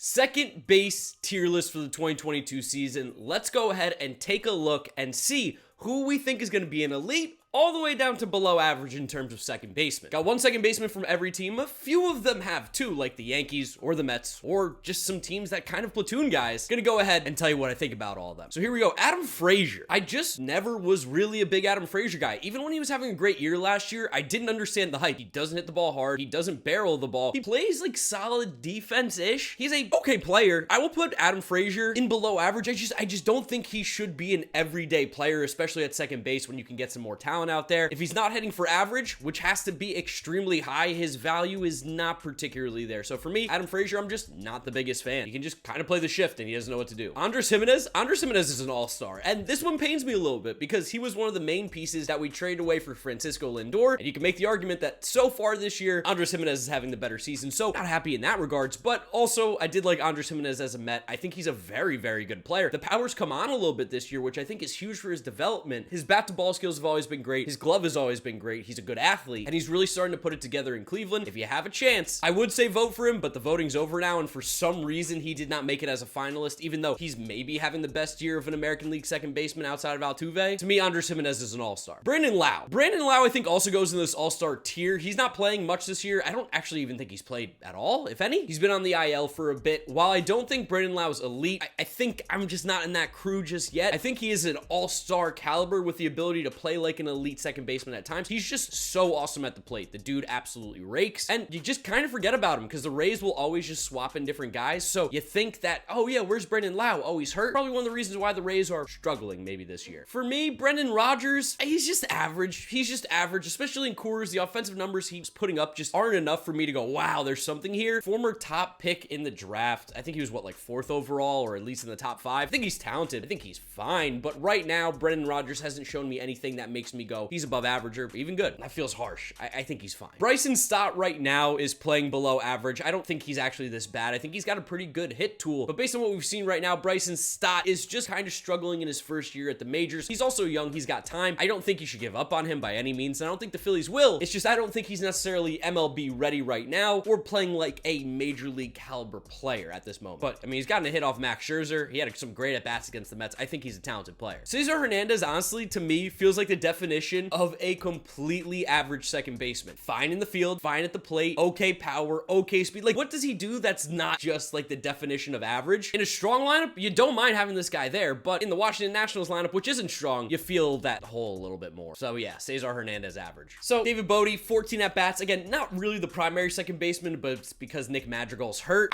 Second base tier list for the 2022 season. Let's go ahead and take a look and see who we think is going to be an elite all the way down to below average in terms of second baseman. Got one second baseman from every team. A few of them have two, like the Yankees or the Mets or just some teams that kind of platoon guys. Gonna go ahead and tell you what I think about all of them. So here we go. Adam Frazier. I just never was really a big Adam Frazier guy. Even when he was having a great year last year, I didn't understand the hype. He doesn't hit the ball hard. He doesn't barrel the ball. He plays like solid defense-ish. He's a okay player. I will put Adam Frazier in below average. I just don't think he should be an everyday player, especially at second base when you can get some more talent out there. If he's not hitting for average, which has to be extremely high, his value is not particularly there. So for me, Adam Frazier, I'm just not the biggest fan. He can just kind of play the shift and he doesn't know what to do. Jimenez is an all-star. And this one pains me a little bit because he was one of the main pieces that we traded away for Francisco Lindor. And you can make the argument that so far this year, Jimenez is having the better season. So not happy in that regards, but also I did like Jimenez as a Met. I think he's a very, very good player. The power's come on a little bit this year, which I think is huge for his development. His bat-to-ball skills have always been great. His glove has always been great. He's a good athlete, and he's really starting to put it together in Cleveland. If you have a chance, I would say vote for him, but the voting's over now, and for some reason, he did not make it as a finalist, even though he's maybe having the best year of an American League second baseman outside of Altuve. To me, Jimenez is an all-star. Brandon Lau, I think, also goes in this all-star tier. He's not playing much this year. I don't actually even think he's played at all, if any. He's been on the IL for a bit. While I don't think Brandon Lau is elite, I think I'm just not in that crew just yet. I think he is an all-star caliber with the ability to play like an elite second baseman at times. He's just so awesome at the plate. The dude absolutely rakes, and you just kind of forget about him because the Rays will always just swap in different guys. So you think that, oh yeah, where's Brandon Lau? Oh, he's hurt. Probably one of the reasons why the Rays are struggling maybe this year. For me, Brendan Rodgers, he's just average. He's just average, especially in Coors. The offensive numbers he's putting up just aren't enough for me to go, wow, there's something here. Former top pick in the draft. I think he was what, like 4th overall, or at least in the top 5. I think he's talented. I think he's fine, but right now, Brendan Rodgers hasn't shown me anything that makes me go, he's above average or even good. That feels harsh. I think he's fine. Bryson Stott right now is playing below average. I don't think he's actually this bad. I think he's got a pretty good hit tool, but based on what we've seen right now, Bryson Stott is just kind of struggling in his first year at the majors. He's also young. He's got time. I don't think you should give up on him by any means, and I don't think the Phillies will. It's just I don't think he's necessarily MLB ready right now or playing like a major league caliber player at this moment. But I mean, he's gotten a hit off Max Scherzer. He had some great at-bats against the Mets. I think he's a talented player. Cesar Hernandez, honestly, to me, feels like the definition of a completely average second baseman. Fine in the field, fine at the plate, okay power, okay speed. Like, what does he do that's not just like the definition of average? In a strong lineup, you don't mind having this guy there, but in the Washington Nationals lineup, which isn't strong, you feel that hole a little bit more. So yeah, Cesar Hernandez average. So David Bote, 14 at-bats. Again, not really the primary second baseman, but it's because Nick Madrigal's hurt.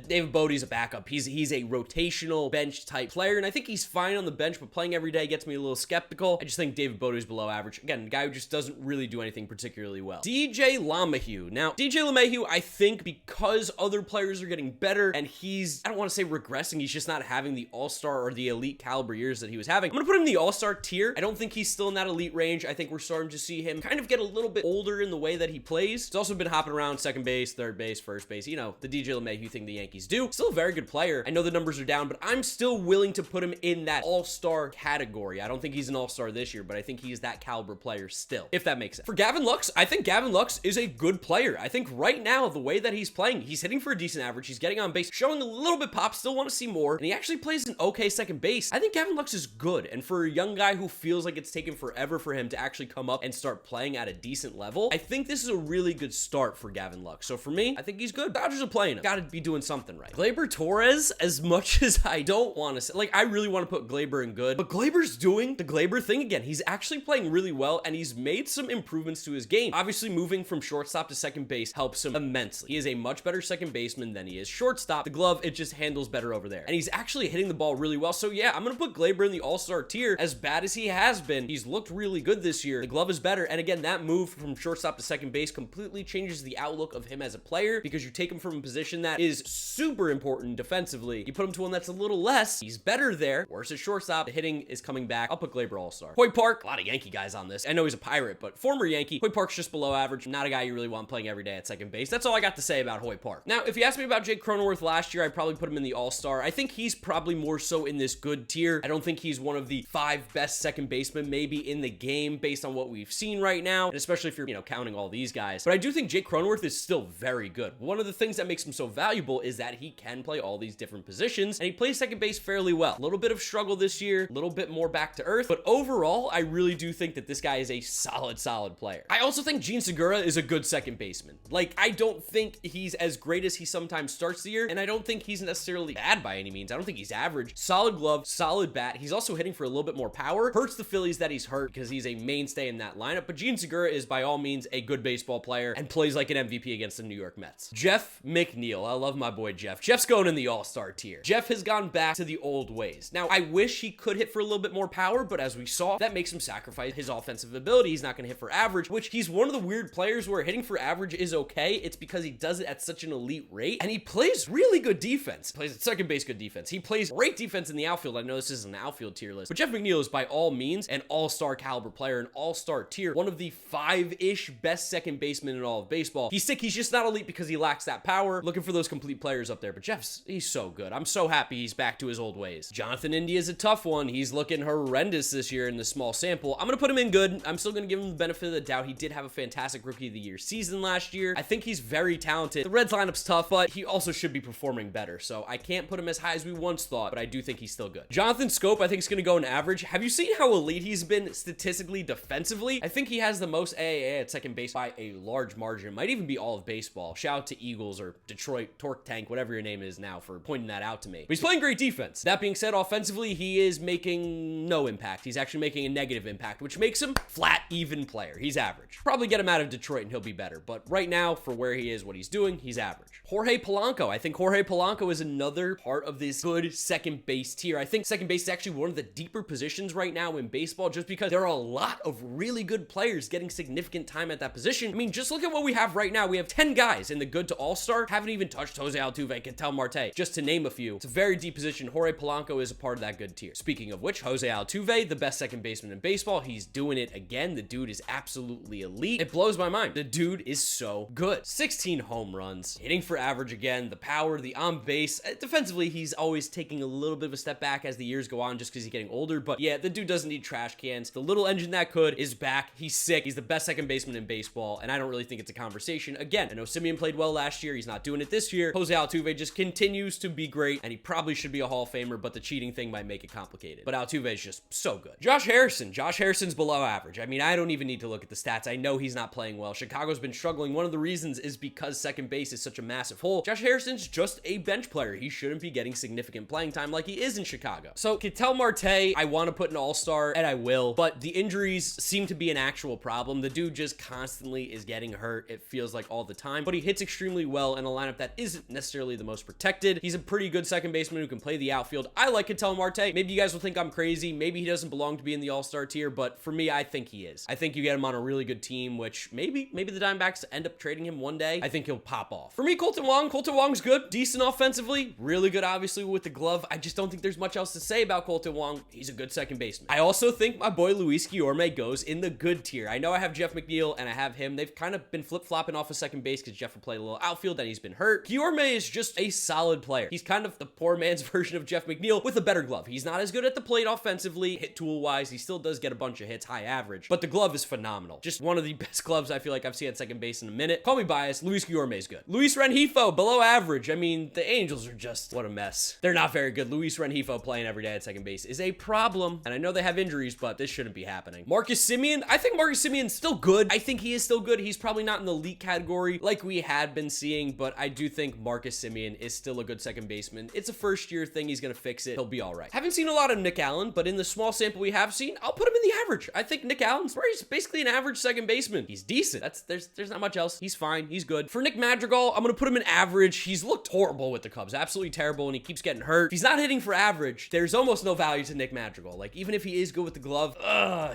David Bote's a backup. He's a rotational bench type player, and I think he's fine on the bench, but playing every day gets me a little skeptical. I just think David Bote's below average. Again, a guy who just doesn't really do anything particularly well. DJ LeMahieu. Now, DJ LeMahieu, I think because other players are getting better and he's, I don't want to say regressing, he's just not having the all-star or the elite caliber years that he was having. I'm going to put him in the all-star tier. I don't think he's still in that elite range. I think we're starting to see him kind of get a little bit older in the way that he plays. He's also been hopping around second base, third base, first base, you know, the DJ LeMahieu thing the Yankees do. Still a very good player. I know the numbers are down, but I'm still willing to put him in that all-star category. I don't think he's an all-star this year, but I think he's that caliber player still, if that makes sense. For Gavin Lux, I think Gavin Lux is a good player. I think right now, the way that he's playing, he's hitting for a decent average. He's getting on base, showing a little bit pop, still want to see more, and he actually plays an okay second base. I think Gavin Lux is good, and for a young guy who feels like it's taken forever for him to actually come up and start playing at a decent level, I think this is a really good start for Gavin Lux. So for me, I think he's good. Dodgers are playing him. Gotta be doing something right. Gleyber Torres, as much as I don't want to say, like, I really want to put Gleyber in good, but Gleyber's doing the Gleyber thing again. He's actually playing really well, and he's made some improvements to his game. Obviously, moving from shortstop to second base helps him immensely. He is a much better second baseman than he is shortstop. The glove, it just handles better over there. And he's actually hitting the ball really well. So yeah, I'm going to put Gleyber in the all-star tier. As bad as he has been, he's looked really good this year. The glove is better. And again, that move from shortstop to second base completely changes the outlook of him as a player because you take him from a position that is super important defensively. You put him to one that's a little less. He's better there. Worse at shortstop. The hitting is coming back. I'll put Gleyber all-star. Hoy Park, a lot of Yankee guys on this. I know he's a Pirate, but former Yankee. Hoy Park's just below average. Not a guy you really want playing every day at second base. That's all I got to say about Hoy Park. Now, if you asked me about Jake Cronworth last year, I'd probably put him in the All-Star. I think he's probably more so in this good tier. I don't think he's one of the 5 best second basemen maybe in the game based on what we've seen right now, and especially if you're, counting all these guys. But I do think Jake Cronworth is still very good. One of the things that makes him so valuable is that he can play all these different positions, and he plays second base fairly well. A little bit of struggle this year, a little bit more back to earth, but overall, I really do think that this guy is a solid player. I also think Jean Segura is a good second baseman. Like, I don't think he's as great as he sometimes starts the year, and I don't think he's necessarily bad by any means. I don't think he's average. Solid glove, solid bat. He's also hitting for a little bit more power. Hurts the Phillies that he's hurt because he's a mainstay in that lineup, but Jean Segura is by all means a good baseball player and plays like an MVP against the New York Mets. Jeff Mcneil. I love my boy Jeff. Jeff's going in the All-Star tier. Jeff has gone back to the old ways. Now, I wish he could hit for a little bit more power, but as we saw, that makes him sacrifice his offensive ability. He's not going to hit for average, which he's one of the weird players where hitting for average is okay. It's because he does it at such an elite rate, and he plays really good defense. He plays at second base good defense. He plays great defense in the outfield. I know this isn't an outfield tier list, but Jeff Mcneil is by all means an all-star caliber player, an all-star tier, one of the 5-ish best second basemen in all of baseball. He's sick. He's just not elite because he lacks that power. Looking for those complete players up there, but he's so good. I'm so happy he's back to his old ways. Jonathan India is a tough one. He's looking horrendous this year in the small sample. I'm going to put him in good. I'm still going to give him the benefit of the doubt. He did have a fantastic Rookie of the Year season last year. I think he's very talented. The Reds lineup's tough, but he also should be performing better, so I can't put him as high as we once thought, but I do think he's still good. Jonathan Scope, I think, is going to go in average. Have you seen how elite he's been statistically defensively? I think he has the most AAA at second base by a large margin. Might even be all of baseball. Shout out to Eagles or Detroit Torque Tank, whatever your name is now, for pointing that out to me. But he's playing great defense. That being said, offensively, he is making no impact. He's actually making a negative impact, which makes him flat even player. He's average. Probably get him out of Detroit and he'll be better, but right now, for where he is, what he's doing, he's average. Jorge Polanco. I think Jorge Polanco is another part of this good second base tier. I think second base is actually one of the deeper positions right now in baseball just because there are a lot of really good players getting significant time at that position. I mean, just look at what we have right now. We have 10 guys in the good to all-star. Haven't even touched Jose Altuve, Ketel Marte, just to name a few. It's a very deep position. Jorge Polanco is a part of that good tier. Speaking of which, Jose Altuve, the best second baseman in baseball, he's doing it again. The dude is absolutely elite. It blows my mind. The dude is so good. 16 home runs, hitting for average again, the power, the on base. Defensively, he's always taking a little bit of a step back as the years go on just because he's getting older, but yeah, the dude doesn't need trash cans. The little engine that could is back. He's sick. He's the best second baseman in baseball, and I don't really think it's a conversation. Again, I know Simeon played well last year. He's not doing it this year. Jose Altuve just continues to be great, and he probably should be a Hall of Famer, but the cheating thing might make it complicated. But Altuve is just so good. Josh Harrison. Josh Harrison's below average. I mean, I don't even need to look at the stats. I know he's not playing well. Chicago's been struggling. One of the reasons is because second base is such a massive hole. Josh Harrison's just a bench player. He shouldn't be getting significant playing time like he is in Chicago. So Ketel Marte, I want to put an all-star, and I will, but the injuries seem to be an actual problem. The dude just constantly is getting hurt. It feels like all the time, but he hits extremely well in a lineup that isn't necessarily the most protected. He's a pretty good second baseman who can play the outfield. I like Ketel Marte. Maybe you guys will think I'm crazy. Maybe he doesn't belong to be in the all-star tier, but for me, I think he is. I think you get him on a really good team, which maybe the Diamondbacks end up trading him one day. I think he'll pop off. For me, Colton Wong's good. Decent offensively. Really good, obviously, with the glove. I just don't think there's much else to say about Colton Wong. He's a good second baseman. I also think my boy Luis Guillorme goes in the good tier. I know I have Jeff Mcneil and I have him. They've kind of been flip-flopping off of second base because Jeff will play a little outfield and he's been hurt. Guillorme is just a solid player. He's kind of the poor man's version of Jeff Mcneil with a better glove. He's not as good at the plate offensively, hit tool-wise. He still does get a bunch of hits, high average, but the glove is phenomenal. Just one of the best gloves I feel like I've seen at second base in a minute. Call me biased. Luis Guillorme is good. Luis Rengifo, below average. I mean, the Angels are just, what a mess. They're not very good. Luis Rengifo playing every day at second base is a problem, and I know they have injuries, but this shouldn't be happening. Marcus Simeon, I think Marcus Simeon's still good. I think he is still good. He's probably not in the elite category like we had been seeing, but I do think Marcus Simeon is still a good second baseman. It's a first-year thing. He's going to fix it. He'll be all right. Haven't seen a lot of Nick Allen, but in the small sample we have seen, I'll put him in the average. I think Nick Allen's basically an average second baseman. He's decent. There's not much else. He's fine. He's good. For Nick Madrigal, I'm going to put him in average. He's looked horrible with the Cubs. Absolutely terrible, and he keeps getting hurt. If he's not hitting for average, there's almost no value to Nick Madrigal. Like, even if he is good with the glove,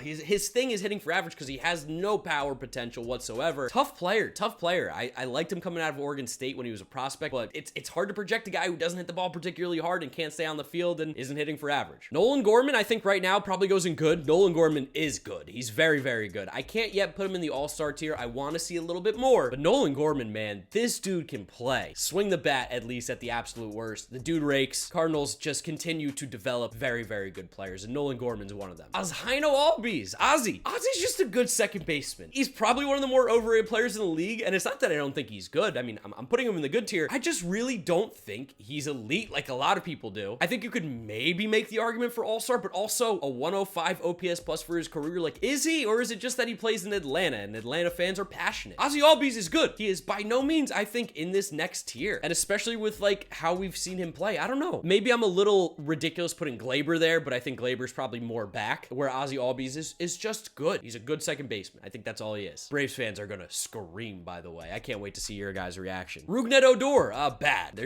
his thing is hitting for average because he has no power potential whatsoever. Tough player. I liked him coming out of Oregon State when he was a prospect, but it's hard to project a guy who doesn't hit the ball particularly hard and can't stay on the field and isn't hitting for average. Nolan Gorman, I think right now probably goes in good. Nolan Gorman Gorman is good. He's very, very good. I can't yet put him in the all-star tier. I want to see a little bit more. But Nolan Gorman, man, this dude can play. Swing the bat, at least at the absolute worst. The dude rakes. Cardinals just continue to develop very, very good players, and Nolan Gorman's one of them. Ozzie Albies. Ozzie's just a good second baseman. He's probably one of the more overrated players in the league, and it's not that I don't think he's good. I mean, I'm putting him in the good tier. I just really don't think he's elite like a lot of people do. I think you could maybe make the argument for all-star, but also a 105 OPS plus for his career. Like, is he, or is it just that he plays in Atlanta and Atlanta fans are passionate? Ozzie Albies is good. He is by no means, I think, in this next tier, and especially with like how we've seen him play. I don't know. Maybe I'm a little ridiculous putting Glaber there, but I think Glaber's probably more back, where Ozzie Albies is just good. He's a good second baseman. I think that's all he is. Braves fans are gonna scream, by the way. I can't wait to see your guys' reaction. Rougned Odor, bad.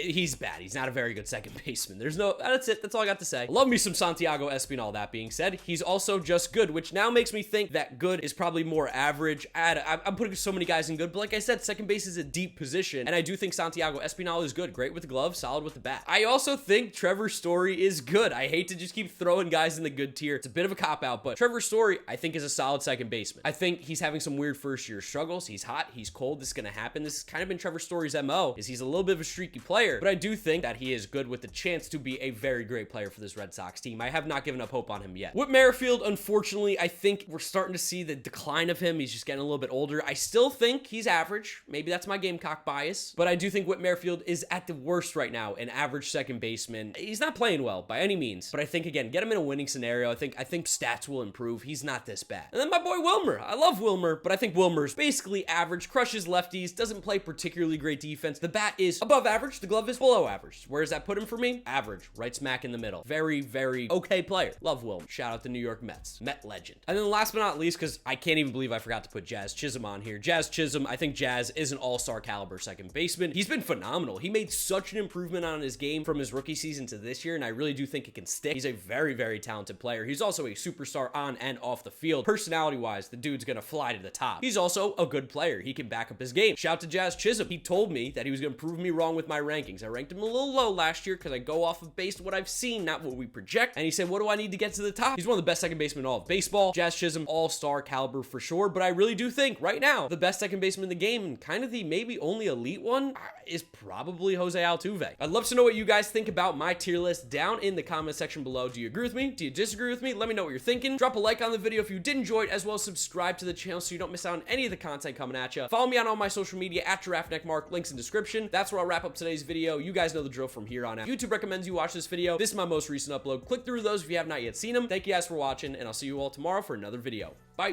He's bad. He's not a very good second baseman. That's it. That's all I got to say. Love me some Santiago Espinal. That being said, he's also just good, which now makes me think that good is probably more average. I'm putting so many guys in good, but like I said, second base is a deep position, and I do think Santiago Espinal is good. Great with the glove, solid with the bat. I also think Trevor Story is good. I hate to just keep throwing guys in the good tier. It's a bit of a cop-out, but Trevor Story, I think, is a solid second baseman. I think he's having some weird first-year struggles. He's hot. He's cold. This is going to happen. This has kind of been Trevor Story's MO, is he's a little bit of a streaky player, but I do think that he is good with the chance to be a very great player for this Red Sox team. I have not given up hope on him yet. Whit Merrifield, unfortunately, I think we're starting to see the decline of him. He's just getting a little bit older. I still think he's average. Maybe that's my Gamecock bias, but I do think Whit Merrifield is at the worst right now, an average second baseman. He's not playing well by any means, but I think, again, get him in a winning scenario. I think stats will improve. He's not this bad. And then my boy Wilmer. I love Wilmer, but I think Wilmer's basically average, crushes lefties, doesn't play particularly great defense. The bat is above average. The glove is below average. Where does that put him for me? Average, right smack in the middle. Very, very okay player. Love Wilmer. Shout out to New York Mets. Met legend. And then last but not least, because I can't even believe I forgot to put Jazz Chisholm on here. Jazz Chisholm, I think Jazz is an all-star caliber second baseman. He's been phenomenal. He made such an improvement on his game from his rookie season to this year, and I really do think it can stick. He's a very, very talented player. He's also a superstar on and off the field. Personality-wise, the dude's gonna fly to the top. He's also a good player. He can back up his game. Shout out to Jazz Chisholm. He told me that he was gonna prove me wrong with my rankings. I ranked him a little low last year because I go off of based on what I've seen, not what we project. And he said, what do I need to get to the top? He's one of the best second basemen in all of baseball. Jazz Chisholm, all-star caliber for sure, but I really do think right now the best second baseman in the game, and kind of the maybe only elite one, is probably Jose Altuve. I'd love to know what you guys think about my tier list down in the comment section below. Do you agree with me? Do you disagree with me? Let me know what you're thinking. Drop a like on the video if you did enjoy it, as well as subscribe to the channel so you don't miss out on any of the content coming at you. Follow me on all my social media at GiraffeNeckMarc, links in description. That's where I'll wrap up today's video. You guys know the drill from here on out. YouTube recommends you watch this video. This is my most recent upload. Click through those if you have not yet seen them. Thank you guys for watching, and I'll see you all tomorrow for another video. Bye.